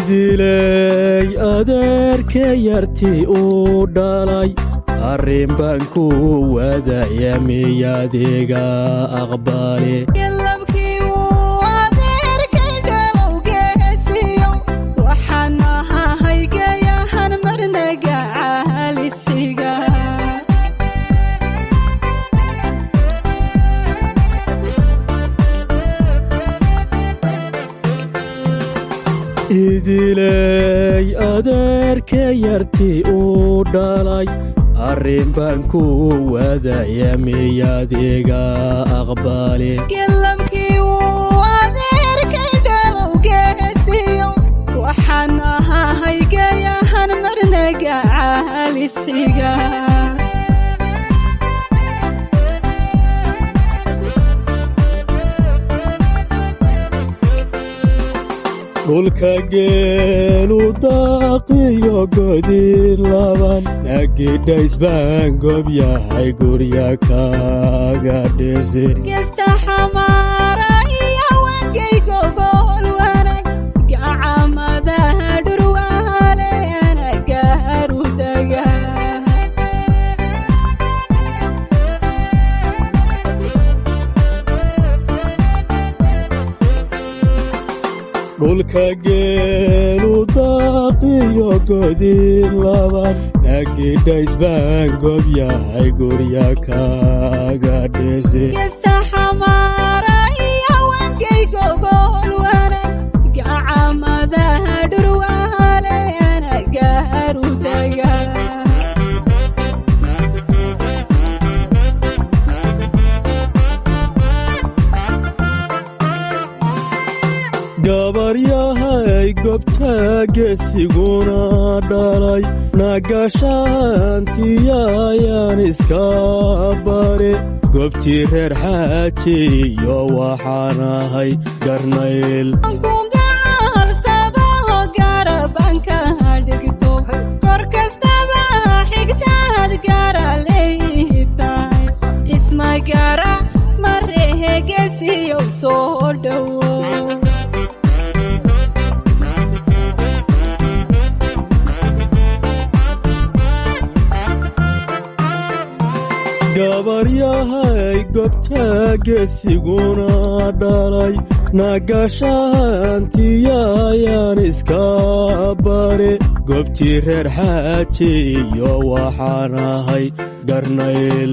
idilay adeerkay yartii uu dhalay arrin baan ku wadaya miyaadiga aqbale idilay adeerkay yartii uu dhalay arrin baan ku wadaya miyaadiga aqbale gelamkii wuu adeerkay dhalowgeesiyo waxaan ahahay gayahan marnaga caalisiga dhulka geelu daaqiyo godin laban nagidhays baan gob yahay gurya kaaga dhisi gesta xamaara iyo wangaygo gol wanag gacamadaha dhurwaale anagaharu daga dhulka geelu daaqiyo godin laban nagidhays baan gob yahay gurya kaaga dhisi gesta xamaara iyo wangaygo gol wanag gacamadaha dhurwaale anagaharu daga gabaryahay gobta geesiguna dhalay nagashaantiyayaan iska bare gobtii reer xaajiyo waxaan ahay garnayl kungacahalsadaho garabanka dhigto kor kastaba xigtaad gara leeytahay isma gara marehe geesiyow soo dhowo gabaryahay gobta geesiguna dhalay nagashaantiyayaan iska bare gobtii reer xaajiyo waxaan ahay garnayl